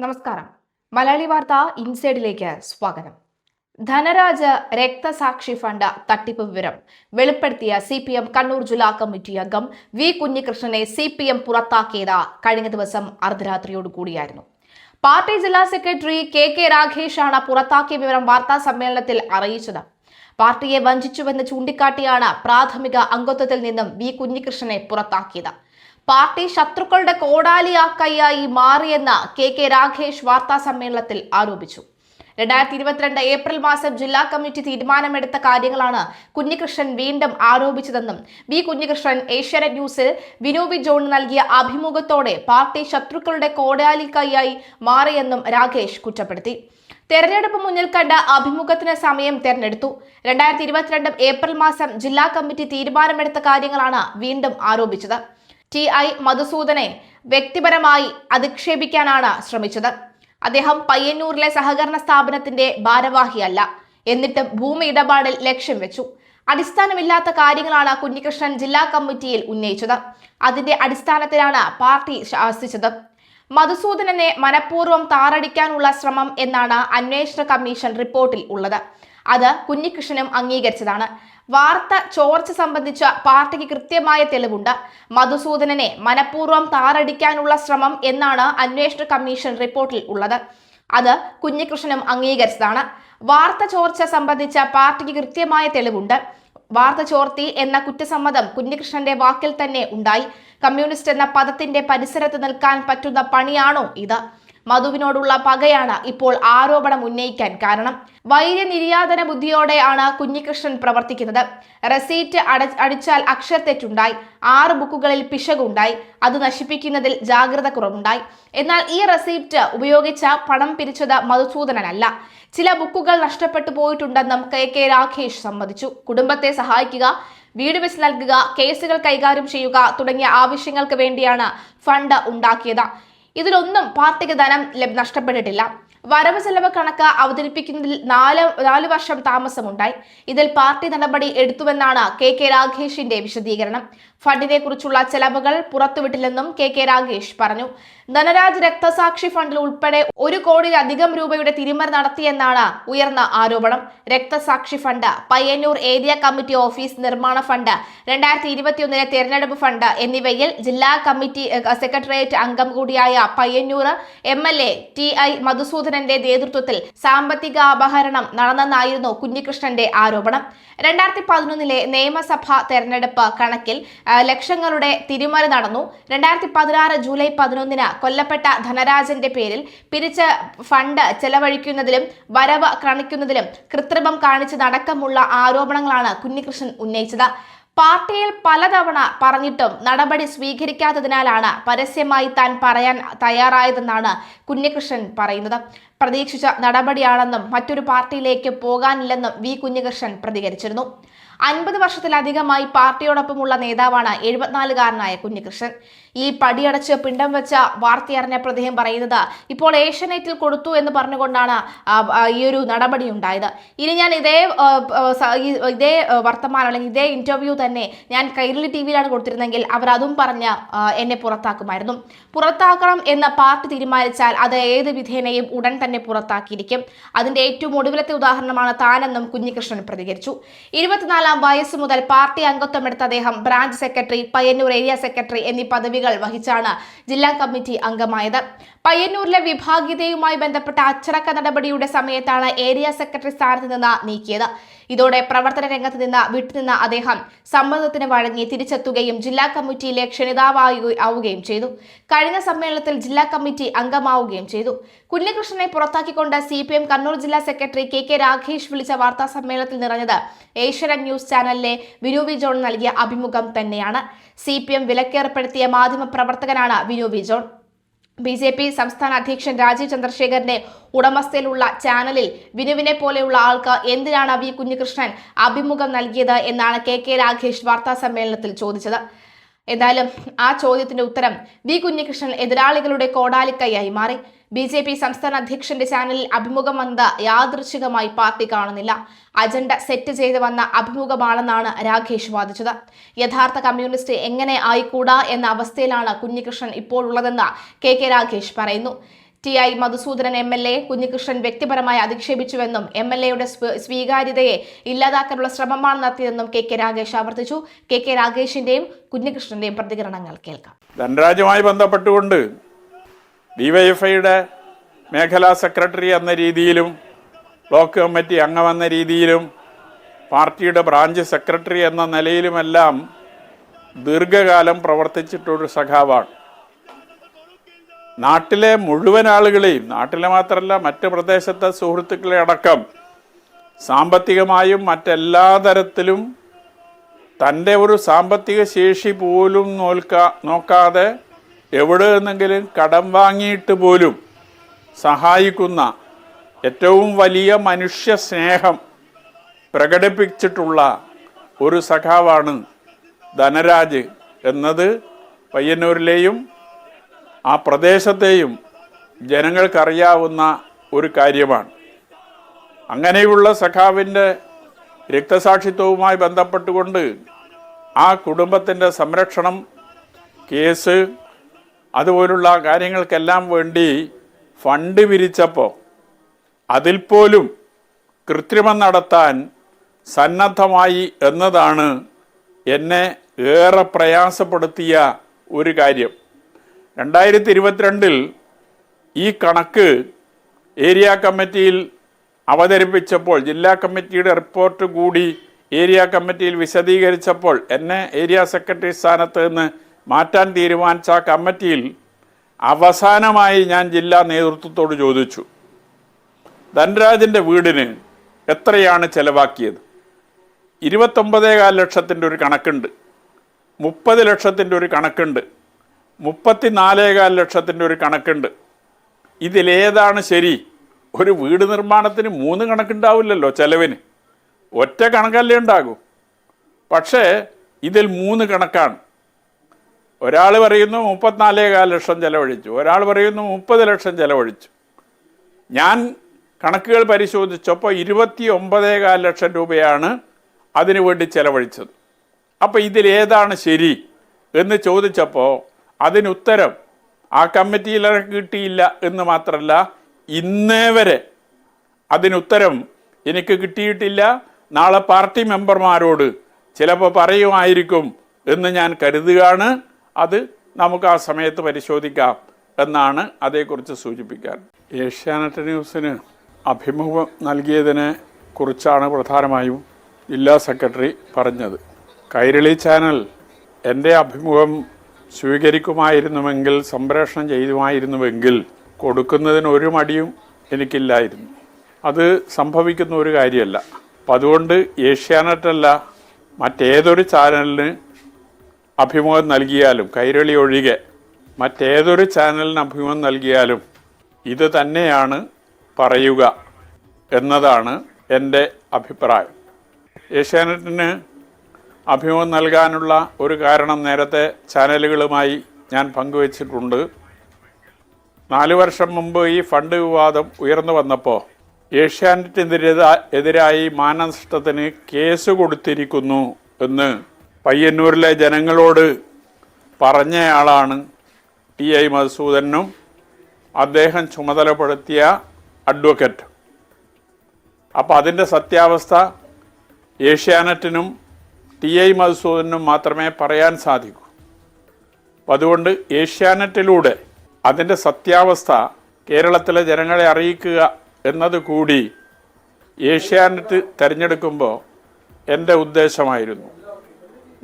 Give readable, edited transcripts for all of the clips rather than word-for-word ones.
നമസ്കാരം. മലയാളി വാർത്ത ഇൻസൈഡിലേക്ക് സ്വാഗതം. ധനരാജ് രക്തസാക്ഷി ഫണ്ട് തട്ടിപ്പ് വിവരം വെളിപ്പെടുത്തിയ CPM കണ്ണൂർ ജില്ലാ കമ്മിറ്റി അംഗം വി കുഞ്ഞികൃഷ്ണനെ CPM പുറത്താക്കിയത് കഴിഞ്ഞ ദിവസം അർദ്ധരാത്രിയോടുകൂടിയായിരുന്നു. പാർട്ടി ജില്ലാ സെക്രട്ടറി KK രാഘേഷാണ് പുറത്താക്കിയ വിവരം വാർത്താ സമ്മേളനത്തിൽ അറിയിച്ചത്. പാർട്ടിയെ വഞ്ചിച്ചുവെന്ന് ചൂണ്ടിക്കാട്ടിയാണ് പ്രാഥമിക അംഗത്വത്തിൽ നിന്നും വി കുഞ്ഞികൃഷ്ണനെ പുറത്താക്കിയത്. പാർട്ടി ശത്രുക്കളുടെ കോടാലിയാക്കൈയായി മാറിയെന്ന് KK രാഘേഷ് വാർത്താ സമ്മേളനത്തിൽ ആരോപിച്ചു. 2022 ഏപ്രിൽ മാസം ജില്ലാ കമ്മിറ്റി തീരുമാനമെടുത്ത കാര്യങ്ങളാണ് കുഞ്ഞികൃഷ്ണൻ വീണ്ടും ആരോപിച്ചതെന്നും വി കുഞ്ഞികൃഷ്ണൻ ഏഷ്യാനെറ്റ് ന്യൂസിൽ വിനു വി ജോൺ നൽകിയ അഭിമുഖത്തോടെ പാർട്ടി ശത്രുക്കളുടെ കോടാലിക്കൈയായി മാറിയെന്നും രാഘേഷ് കുറ്റപ്പെടുത്തി. തെരഞ്ഞെടുപ്പ് മുന്നിൽ കണ്ട അഭിമുഖത്തിന് സമയം തെരഞ്ഞെടുത്തു. 2022 ഏപ്രിൽ മാസം ജില്ലാ കമ്മിറ്റി തീരുമാനമെടുത്ത കാര്യങ്ങളാണ് വീണ്ടും ആരോപിച്ചത്. TI മധുസൂദനെ വ്യക്തിപരമായി അധിക്ഷേപിക്കാനാണ് ശ്രമിച്ചത്. അദ്ദേഹം പയ്യന്നൂരിലെ സഹകരണ സ്ഥാപനത്തിന്റെ ഭാരവാഹിയല്ല, എന്നിട്ടും ഭൂമി ഇടപാടിൽ ലക്ഷ്യം വെച്ചു. അടിസ്ഥാനമില്ലാത്ത കാര്യങ്ങളാണ് കുഞ്ഞികൃഷ്ണൻ ജില്ലാ കമ്മിറ്റിയിൽ ഉന്നയിച്ചത്. അതിന്റെ അടിസ്ഥാനത്തിലാണ് പാർട്ടി ശാസിച്ചത്. മധുസൂദനനെ മനഃപൂർവ്വം താറടിക്കാനുള്ള ശ്രമം എന്നാണ് അന്വേഷണ കമ്മീഷൻ റിപ്പോർട്ടിൽ ഉള്ളത്. അത് കുഞ്ഞികൃഷ്ണനും അംഗീകരിച്ചതാണ്. വാർത്ത ചോർച്ച സംബന്ധിച്ച പാർട്ടിക്ക് കൃത്യമായ തെളിവുണ്ട്. മധുസൂദനനെ മനഃപൂർവ്വം താറടിക്കാനുള്ള ശ്രമം എന്നാണ് അന്വേഷണ കമ്മീഷൻ റിപ്പോർട്ടിൽ ഉള്ളത്. അത് കുഞ്ഞികൃഷ്ണനും അംഗീകരിച്ചതാണ്. വാർത്ത ചോർച്ച സംബന്ധിച്ച പാർട്ടിക്ക് കൃത്യമായ തെളിവുണ്ട്. വാർത്ത ചോർത്തി എന്ന കുറ്റസമ്മതം കുഞ്ഞികൃഷ്ണന്റെ വാക്കിൽ തന്നെ ഉണ്ടായി. കമ്മ്യൂണിസ്റ്റ് എന്ന പദത്തിന്റെ പരിസരത്ത് നിൽക്കാൻ പറ്റുന്ന പണിയാണോ ഇത്? മധുവിനോടുള്ള പകയാണ് ഇപ്പോൾ ആരോപണം ഉന്നയിക്കാൻ കാരണം. വൈര്യനിര്യാതന ബുദ്ധിയോടെയാണ് കുഞ്ഞികൃഷ്ണൻ പ്രവർത്തിക്കുന്നത്. റെസീറ്റ് അടിച്ചാൽ അക്ഷരത്തെറ്റുണ്ടായി, 6 ബുക്കുകളിൽ പിശകുണ്ടായി, അത് നശിപ്പിക്കുന്നതിൽ ജാഗ്രത കുറവുണ്ടായി. എന്നാൽ ഈ റെസീപ്റ്റ് ഉപയോഗിച്ച പണം പിരിച്ചത് മധുസൂദനനല്ല. ചില ബുക്കുകൾ നഷ്ടപ്പെട്ടു പോയിട്ടുണ്ടെന്നും KK രാഘേഷ് സമ്മതിച്ചു. കുടുംബത്തെ സഹായിക്കുക, വീട് വെച്ച് നൽകുക, കേസുകൾ കൈകാര്യം ചെയ്യുക തുടങ്ങിയ ആവശ്യങ്ങൾക്ക് വേണ്ടിയാണ് ഫണ്ട് ഉണ്ടാക്കിയത്. ഇതിലൊന്നും പാർട്ടിക്ക് ധനം നഷ്ടപ്പെട്ടിട്ടില്ല. വരവ് ചെലവ് കണക്ക് അവതരിപ്പിക്കുന്നതിൽ 4 വർഷം താമസമുണ്ടായി. ഇതിൽ പാർട്ടി നടപടി എടുത്തുവെന്നാണ് KK രാഘേഷിന്റെ വിശദീകരണം. ഫണ്ടിനെ കുറിച്ചുള്ള ചെലവുകൾ പുറത്തുവിട്ടില്ലെന്നും KK രാഘേഷ് പറഞ്ഞു. ധനരാജ് രക്തസാക്ഷി ഫണ്ടിൽ ഉൾപ്പെടെ 1 കോടിയിലധികം രൂപയുടെ തിരിമറി നടത്തിയെന്നാണ് ഉയർന്ന ആരോപണം. രക്തസാക്ഷി fund, Payyanur area committee office നിർമ്മാണ ഫണ്ട്, 2021 തെരഞ്ഞെടുപ്പ് ഫണ്ട് എന്നിവയിൽ ജില്ലാ കമ്മിറ്റി സെക്രട്ടേറിയറ്റ് അംഗം കൂടിയായ പയ്യന്നൂർ MLA TI മധുസൂദനന്റെ നേതൃത്വത്തിൽ സാമ്പത്തിക അപഹരണം നടന്നെന്നായിരുന്നു കുഞ്ഞികൃഷ്ണന്റെ ആരോപണം. 2011 നിയമസഭാ തെരഞ്ഞെടുപ്പ് കണക്കിൽ ലക്ഷങ്ങളുടെ തിരിമറി നടന്നു. 2016 ജൂലൈ 11 കൊല്ലപ്പെട്ട ധനരാജന്റെ പേരിൽ പിരിച്ച ഫണ്ട് ചെലവഴിക്കുന്നതിലും വരവ് കാണിക്കുന്നതിലും കൃത്രിമം കാണിച്ചതടക്കമുള്ള ആരോപണങ്ങളാണ് കുഞ്ഞികൃഷ്ണൻ ഉന്നയിച്ചത്. പാർട്ടിയിൽ പലതവണ പറഞ്ഞിട്ടും നടപടി സ്വീകരിക്കാത്തതിനാലാണ് പരസ്യമായി താൻ പറയാൻ തയ്യാറായതെന്നാണ് കുഞ്ഞികൃഷ്ണൻ പറയുന്നത്. പ്രതീക്ഷിച്ച നടപടിയാണെന്നും മറ്റൊരു പാർട്ടിയിലേക്ക് പോകാനില്ലെന്നും വി കുഞ്ഞികൃഷ്ണൻ പ്രതികരിച്ചിരുന്നു. 50 വർഷത്തിലധികമായി പാർട്ടിയോടൊപ്പമുള്ള നേതാവാണ് 74-കാരനായ കുഞ്ഞികൃഷ്ണൻ. ഈ പടിയടച്ച് പിണ്ടം വെച്ച വാർത്തയറിഞ്ഞപ്പോൾ അദ്ദേഹം പറയുന്നത് ഇപ്പോൾ ഏഷ്യാനെറ്റിൽ കൊടുത്തു എന്ന് പറഞ്ഞുകൊണ്ടാണ് ഈ ഒരു നടപടി ഉണ്ടായത്. ഇനി ഞാൻ ഇതേ വർത്തമാനം അല്ലെങ്കിൽ ഇതേ ഇന്റർവ്യൂ തന്നെ ഞാൻ കൈരളി TVയിലാണ് കൊടുത്തിരുന്നെങ്കിൽ അവർ അതും പറഞ്ഞ് എന്നെ പുറത്താക്കുമായിരുന്നു. പുറത്താക്കണം എന്ന് പാർട്ടി തീരുമാനിച്ചാൽ അത് ഏത് വിധേനയും ഉടൻ തന്നെ പുറത്താക്കിയിരിക്കും. അതിന്റെ ഏറ്റവും ഒടുവിലത്തെ ഉദാഹരണമാണ് താനെന്നും കുഞ്ഞികൃഷ്ണൻ പ്രതികരിച്ചു. 24 വയസ്സ് മുതൽ പാർട്ടി അംഗത്വമെടുത്ത അദ്ദേഹം branch secretary, Payyanur area secretary എന്നീ പദവികൾ വഹിച്ചാണ് ജില്ലാ കമ്മിറ്റി അംഗമായത്. പയ്യന്നൂരിലെ വിഭാഗീയതയുമായി ബന്ധപ്പെട്ട അച്ചടക്ക നടപടിയുടെ സമയത്താണ് ഏരിയ സെക്രട്ടറി സ്ഥാനത്ത് നിന്ന് നീക്കിയത്. ഇതോടെ പ്രവർത്തന രംഗത്ത് നിന്ന് വിട്ടുനിന്ന അദ്ദേഹം സമ്മർദ്ദത്തിന് വഴങ്ങി തിരിച്ചെത്തുകയും ജില്ലാ കമ്മിറ്റിയിലെ ക്ഷണിതാവാവുകയും ചെയ്തു. കഴിഞ്ഞ സമ്മേളനത്തിൽ ജില്ലാ കമ്മിറ്റി അംഗമാവുകയും ചെയ്തു. കുഞ്ഞികൃഷ്ണനെ പുറത്താക്കിക്കൊണ്ട് CPM കണ്ണൂർ ജില്ലാ സെക്രട്ടറി KK രാഘേഷ് വിളിച്ച വാർത്താ സമ്മേളനത്തിൽ നിറഞ്ഞത് ഏഷ്യാനെറ്റ് ന്യൂസ് ചാനലിലെ വിനു വി ജോൺ നൽകിയ അഭിമുഖം തന്നെയാണ്. CPM വിലക്കേർപ്പെടുത്തിയ മാധ്യമ പ്രവർത്തകനാണ് വിനു വി ജോൺ. BJP സംസ്ഥാന അധ്യക്ഷൻ രാജീവ് ചന്ദ്രശേഖരന്റെ ഉടമസ്ഥയിലുള്ള ചാനലിൽ വിനുവിനെ പോലെയുള്ള ആൾക്ക് എന്തിനാണ് വി കുഞ്ഞികൃഷ്ണൻ അഭിമുഖം നൽകിയത് എന്നാണ് KK രാഘേഷ് വാർത്താ സമ്മേളനത്തിൽ ചോദിച്ചത്. എന്തായാലും ആ ചോദ്യത്തിന്റെ ഉത്തരം വി കുഞ്ഞികൃഷ്ണൻ എതിരാളികളുടെ കോടാലിക്കൈയായി മാറി. BJP സംസ്ഥാന അധ്യക്ഷന്റെ ചാനലിൽ അഭിമുഖം വന്നത് യാദൃച്ഛികമായി പാർട്ടി കാണുന്നില്ല. അജണ്ട സെറ്റ് ചെയ്ത് വന്ന അഭിമുഖമാണെന്നാണ് രാഘേഷ് വാദിച്ചത്. യഥാർത്ഥ കമ്മ്യൂണിസ്റ്റ് എങ്ങനെ ആയിക്കൂടാ എന്ന അവസ്ഥയിലാണ് കുഞ്ഞികൃഷ്ണൻ ഇപ്പോൾ ഉള്ളതെന്ന് KK രാഘേഷ് പറയുന്നു. ടി.ഐ. മധുസൂദനൻ എം.എൽ.എ കുഞ്ഞികൃഷ്ണൻ വ്യക്തിപരമായി അധിക്ഷേപിച്ചുവെന്നും എം.എൽ.എയുടെ സ്വീകാര്യതയെ ഇല്ലാതാക്കാനുള്ള ശ്രമമാണ് നടത്തിയതെന്നും കെ രാഗേഷ് ആവർത്തിച്ചു. കെ രാഗേഷിന്റെയും കുഞ്ഞികൃഷ്ണന്റെയും പ്രതികരണങ്ങൾ കേൾക്കാം. ധനരാജുമായി ബന്ധപ്പെട്ടുകൊണ്ട് ഡിവൈഎഫ്ഐയുടെ മേഖലാ സെക്രട്ടറി എന്ന രീതിയിലും ബ്ലോക്ക് കമ്മിറ്റി അംഗമെന്ന രീതിയിലും പാർട്ടിയുടെ ബ്രാഞ്ച് സെക്രട്ടറി എന്ന നിലയിലുമെല്ലാം ദീർഘകാലം പ്രവർത്തിച്ചിട്ടൊരു സഖാവാണ്. നാട്ടിലെ മുഴുവൻ ആളുകളെയും, നാട്ടിലെ മാത്രമല്ല മറ്റ് പ്രദേശത്തെ സുഹൃത്തുക്കളെ അടക്കം സാമ്പത്തികമായും മറ്റെല്ലാ തരത്തിലും തൻ്റെ ഒരു സാമ്പത്തിക ശേഷി പോലും നോക്കാതെ എവിടെ നിന്നെങ്കിലും കടം വാങ്ങിയിട്ട് പോലും സഹായിക്കുന്ന ഏറ്റവും വലിയ മനുഷ്യ സ്നേഹം പ്രകടിപ്പിച്ചിട്ടുള്ള ഒരു സഖാവാണ് ധനരാജ് എന്നത് പയ്യന്നൂരിലെയും ആ പ്രദേശത്തെയും ജനങ്ങൾക്കറിയാവുന്ന ഒരു കാര്യമാണ്. അങ്ങനെയുള്ള സഖാവിൻ്റെ രക്തസാക്ഷിത്വവുമായി ബന്ധപ്പെട്ടുകൊണ്ട് ആ കുടുംബത്തിൻ്റെ സംരക്ഷണം, കേസ്, അതുപോലുള്ള കാര്യങ്ങൾക്കെല്ലാം വേണ്ടി ഫണ്ട് പിരിച്ചപ്പോൾ അതിൽ പോലും കൃത്രിമം നടത്താൻ സന്നദ്ധമായി എന്നതാണ് എന്നെ ഏറെ പ്രയാസപ്പെടുത്തിയ ഒരു കാര്യം. 2022 ഈ കണക്ക് ഏരിയ കമ്മിറ്റിയിൽ അവതരിപ്പിച്ചപ്പോൾ, ജില്ലാ കമ്മിറ്റിയുടെ റിപ്പോർട്ട് കൂടി ഏരിയ കമ്മിറ്റിയിൽ വിശദീകരിച്ചപ്പോൾ എന്നെ ഏരിയ സെക്രട്ടറി സ്ഥാനത്ത് നിന്ന് മാറ്റാൻ തീരുമാനിച്ച ആ കമ്മിറ്റിയിൽ അവസാനമായി ഞാൻ ജില്ലാ നേതൃത്വത്തോട് ചോദിച്ചു, ധനരാജിൻ്റെ വീടിന് എത്രയാണ് ചെലവാക്കിയത്? 29.4 ലക്ഷത്തിൻ്റെ ഒരു കണക്കുണ്ട്, 30 ലക്ഷത്തിൻ്റെ ഒരു കണക്കുണ്ട്, 34.4 ലക്ഷത്തിൻ്റെ ഒരു കണക്കുണ്ട്. ഇതിലേതാണ് ശരി? ഒരു വീട് നിർമ്മാണത്തിന് 3 കണക്കുണ്ടാവില്ലല്ലോ ചെലവിന്, ഒറ്റ കണക്കല്ലേ ഉണ്ടാകൂ. പക്ഷേ ഇതിൽ 3 കണക്കാണ്. ഒരാൾ പറയുന്നു 34.4 ലക്ഷം ചെലവഴിച്ചു, ഒരാൾ പറയുന്നു 30 ലക്ഷം ചെലവഴിച്ചു. ഞാൻ കണക്കുകൾ പരിശോധിച്ചപ്പോൾ 29.4 ലക്ഷം രൂപയാണ് അതിനു വേണ്ടി ചെലവഴിച്ചത്. അപ്പോൾ ഇതിലേതാണ് ശരി എന്ന് ചോദിച്ചപ്പോൾ അതിനുത്തരം ആ കമ്മിറ്റിയിൽ കിട്ടിയില്ല എന്ന് മാത്രമല്ല, ഇന്നേ വരെ അതിനുത്തരം എനിക്ക് കിട്ടിയിട്ടില്ല. നാളെ പാർട്ടി മെമ്പർമാരോട് ചിലപ്പോൾ പറയുമായിരിക്കും എന്ന് ഞാൻ കരുതുകയാണ്. അത് നമുക്ക് ആ സമയത്ത് പരിശോധിക്കാം എന്നാണ് അതേക്കുറിച്ച് സൂചിപ്പിക്കാൻ. ഏഷ്യാനെറ്റ് ന്യൂസിന് അഭിമുഖം നൽകിയതിനെ കുറിച്ചാണ് പ്രധാനമായും ജില്ലാ സെക്രട്ടറി പറഞ്ഞത്. കൈരളി ചാനൽ എൻ്റെ അഭിമുഖം സ്വീകരിക്കുമായിരുന്നുവെങ്കിൽ, സംപ്രേഷണം ചെയ്യുമായിരുന്നുവെങ്കിൽ കൊടുക്കുന്നതിന് ഒരു മടിയും എനിക്കില്ലായിരുന്നു. അത് സംഭവിക്കുന്ന ഒരു കാര്യമല്ല. അപ്പം അതുകൊണ്ട് ഏഷ്യാനെറ്റല്ല മറ്റേതൊരു ചാനലിന് അഭിമുഖം നൽകിയാലും, കൈരളി ഒഴികെ മറ്റേതൊരു ചാനലിന് അഭിമുഖം നൽകിയാലും ഇത് തന്നെയാണ് പറയുക എന്നതാണ് എൻ്റെ അഭിപ്രായം. ഏഷ്യാനെറ്റിന് അഭിമുഖം നൽകാനുള്ള ഒരു കാരണം നേരത്തെ ചാനലുകളുമായി ഞാൻ പങ്കുവച്ചിട്ടുണ്ട്. 4 വർഷം മുമ്പ് ഈ ഫണ്ട് വിവാദം ഉയർന്നു വന്നപ്പോൾ ഏഷ്യാനെറ്റിനെതിരായി മാനനഷ്ടത്തിന് കേസ് കൊടുത്തിരിക്കുന്നു എന്ന് പയ്യന്നൂരിലെ ജനങ്ങളോട് പറഞ്ഞയാളാണ് ടി.ഐ. മധുസൂദനും അദ്ദേഹം ചുമതലപ്പെടുത്തിയ അഡ്വക്കറ്റ്. അപ്പോൾ അതിൻ്റെ സത്യാവസ്ഥ ഏഷ്യാനെറ്റിനും ടി.ഐ. മധുസൂദനും മാത്രമേ പറയാൻ സാധിക്കൂ. അപ്പം അതുകൊണ്ട് ഏഷ്യാനെറ്റിലൂടെ അതിൻ്റെ സത്യാവസ്ഥ കേരളത്തിലെ ജനങ്ങളെ അറിയിക്കുക എന്നത് കൂടി ഏഷ്യാനെറ്റ് തിരഞ്ഞെടുക്കുമ്പോൾ എൻ്റെ ഉദ്ദേശമായിരുന്നു.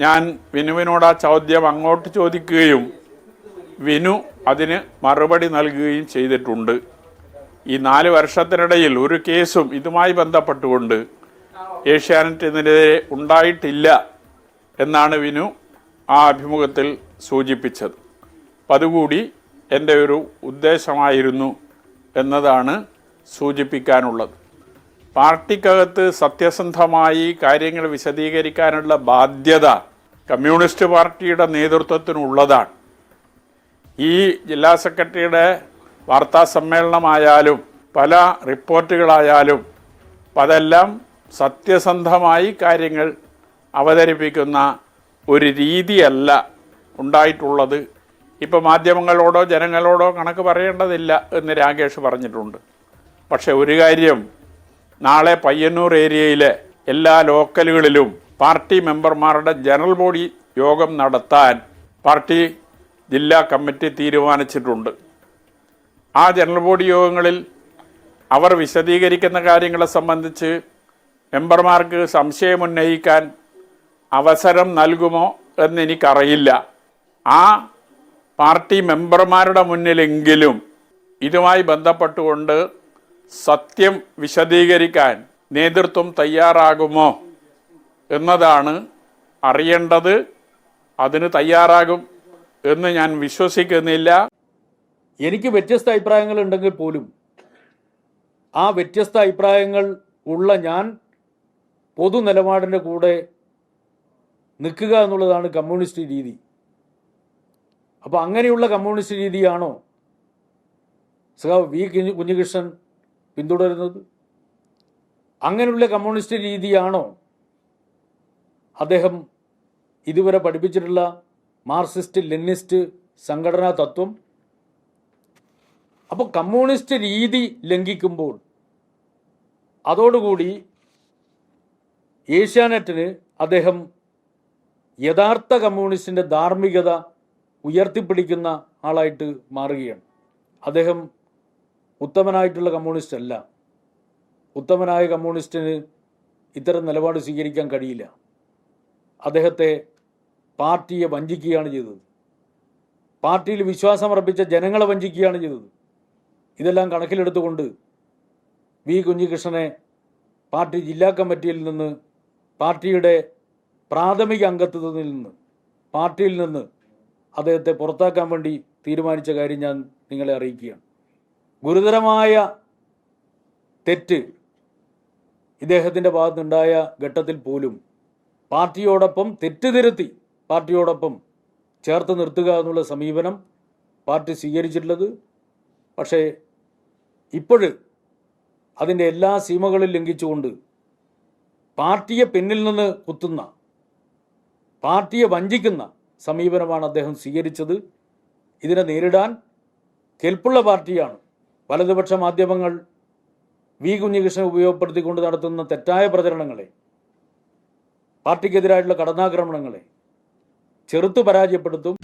ഞാൻ വിനുവിനോട് ആ ചോദ്യം അങ്ങോട്ട് ചോദിക്കുകയും വിനു അതിന് മറുപടി നൽകുകയും ചെയ്തിട്ടുണ്ട്. ഈ 4 വർഷത്തിനിടയിൽ ഒരു കേസും ഇതുമായി ബന്ധപ്പെട്ടുകൊണ്ട് ഏഷ്യാനെറ്റിനെതിരെ ഉണ്ടായിട്ടില്ല എന്നാണ് വിനു ആ അഭിമുഖത്തിൽ സൂചിപ്പിച്ചത്. അപ്പം അതുകൂടി എൻ്റെ ഒരു ഉദ്ദേശമായിരുന്നു എന്നതാണ് സൂചിപ്പിക്കാനുള്ളത്. പാർട്ടിക്കകത്ത് സത്യസന്ധമായി കാര്യങ്ങൾ വിശദീകരിക്കാനുള്ള ബാധ്യത കമ്മ്യൂണിസ്റ്റ് പാർട്ടിയുടെ നേതൃത്വത്തിനുള്ളതാണ്. ഈ ജില്ലാ സെക്രട്ടറിയുടെ വാർത്താ സമ്മേളനമായാലും പല റിപ്പോർട്ടുകളായാലും അതെല്ലാം സത്യസന്ധമായി കാര്യങ്ങൾ അവതരിപ്പിക്കുന്ന ഒരു രീതിയല്ല ഉണ്ടായിട്ടുള്ളത് ഇപ്പോൾ മാധ്യമങ്ങളോടോ ജനങ്ങളോടോ കണക്ക് പറയേണ്ടതില്ല എന്ന് രാകേഷ് പറഞ്ഞിട്ടുണ്ട്. പക്ഷെ ഒരു കാര്യം, നാളെ പയ്യന്നൂർ ഏരിയയിലെ എല്ലാ ലോക്കലുകളിലും പാർട്ടി മെമ്പർമാരുടെ ജനറൽ ബോഡി യോഗം നടത്താൻ പാർട്ടി ജില്ലാ കമ്മിറ്റി തീരുമാനിച്ചിട്ടുണ്ട്. ആ ജനറൽ ബോഡി യോഗങ്ങളിൽ അവർ വിശദീകരിക്കുന്ന കാര്യങ്ങളെ സംബന്ധിച്ച് മെമ്പർമാർക്ക് സംശയമുന്നയിക്കാൻ അവസരം നൽകുമോ എന്നെനിക്കറിയില്ല. ആ പാർട്ടി മെമ്പർമാരുടെ മുന്നിലെങ്കിലും ഇതുമായി ബന്ധപ്പെട്ടുകൊണ്ട് സത്യം വിശദീകരിക്കാൻ നേതൃത്വം തയ്യാറാകുമോ എന്നതാണ് അറിയേണ്ടത്. അതിന് തയ്യാറാകും എന്ന് ഞാൻ വിശ്വസിക്കുന്നില്ല. എനിക്ക് വ്യത്യസ്ത അഭിപ്രായങ്ങൾ ഉണ്ടെങ്കിൽ പോലും ആ വ്യത്യസ്ത അഭിപ്രായങ്ങൾ ഉള്ള ഞാൻ പൊതു നിലപാടിൻ്റെ കൂടെ നിൽക്കുക എന്നുള്ളതാണ് കമ്മ്യൂണിസ്റ്റ് രീതി. അപ്പോൾ അങ്ങനെയുള്ള കമ്മ്യൂണിസ്റ്റ് രീതിയാണോ സഖാവ് വി കുഞ്ഞികൃഷ്ണൻ പിന്തുടരുന്നത്? അങ്ങനെയുള്ള കമ്മ്യൂണിസ്റ്റ് രീതിയാണോ അദ്ദേഹം ഇതുവരെ പഠിപ്പിച്ചിട്ടുള്ള മാർക്സിസ്റ്റ് ലെനിനിസ്റ്റ് സംഘടനാ തത്വം? അപ്പോൾ കമ്മ്യൂണിസ്റ്റ് രീതി ലംഘിക്കുമ്പോൾ അതോടുകൂടി ഏഷ്യാനെറ്റിന് അദ്ദേഹം യഥാർത്ഥ കമ്മ്യൂണിസ്റ്റിൻ്റെ ധാർമ്മികത ഉയർത്തിപ്പിടിക്കുന്ന ആളായിട്ട് മാറുകയാണ്. അദ്ദേഹം ഉത്തമനായിട്ടുള്ള കമ്മ്യൂണിസ്റ്റ് അല്ല. ഉത്തമനായ കമ്മ്യൂണിസ്റ്റിന് ഇത്തരം നിലപാട് സ്വീകരിക്കാൻ കഴിയില്ല. അദ്ദേഹത്തെ പാർട്ടിയെ വഞ്ചിക്കുകയാണ് ചെയ്തത്. പാർട്ടിയിൽ വിശ്വാസമർപ്പിച്ച ജനങ്ങളെ വഞ്ചിക്കുകയാണ് ചെയ്തത്. ഇതെല്ലാം കണക്കിലെടുത്തുകൊണ്ട് വി കുഞ്ഞികൃഷ്ണനെ പാർട്ടി ജില്ലാ കമ്മിറ്റിയിൽ നിന്ന്, പാർട്ടിയുടെ പ്രാഥമിക അംഗത്വത്തിൽ നിന്ന്, പാർട്ടിയിൽ നിന്ന് അദ്ദേഹത്തെ പുറത്താക്കാൻ വേണ്ടി തീരുമാനിച്ച കാര്യം ഞാൻ നിങ്ങളെ അറിയിക്കുകയാണ്. ഗുരുതരമായ തെറ്റ് ഇദ്ദേഹത്തിൻ്റെ ഭാഗത്തുനിന്നുണ്ടായ ഘട്ടത്തിൽ പോലും പാർട്ടിയോടൊപ്പം തെറ്റ് തിരുത്തി പാർട്ടിയോടൊപ്പം ചേർത്ത് നിർത്തുക എന്നുള്ള സമീപനം പാർട്ടി സ്വീകരിച്ചിട്ടുള്ളത്. പക്ഷേ ഇപ്പോഴ് അതിൻ്റെ എല്ലാ സീമകളും ലംഘിച്ചുകൊണ്ട് പാർട്ടിയെ പിന്നിൽ നിന്ന് കുത്തുന്ന, പാർട്ടിയെ വഞ്ചിക്കുന്ന സമീപനമാണ് അദ്ദേഹം സ്വീകരിച്ചത്. ഇതിനെ നേരിടാൻ കെൽപ്പുള്ള പാർട്ടിയാണ്. വലതുപക്ഷ മാധ്യമങ്ങൾ വി കുഞ്ഞികൃഷ്ണനെ ഉപയോഗപ്പെടുത്തിക്കൊണ്ട് നടത്തുന്ന തെറ്റായ പ്രചരണങ്ങളെ, പാർട്ടിക്കെതിരായിട്ടുള്ള കടന്നാക്രമണങ്ങളെ ചെറുത്തു പരാജയപ്പെടുത്തും.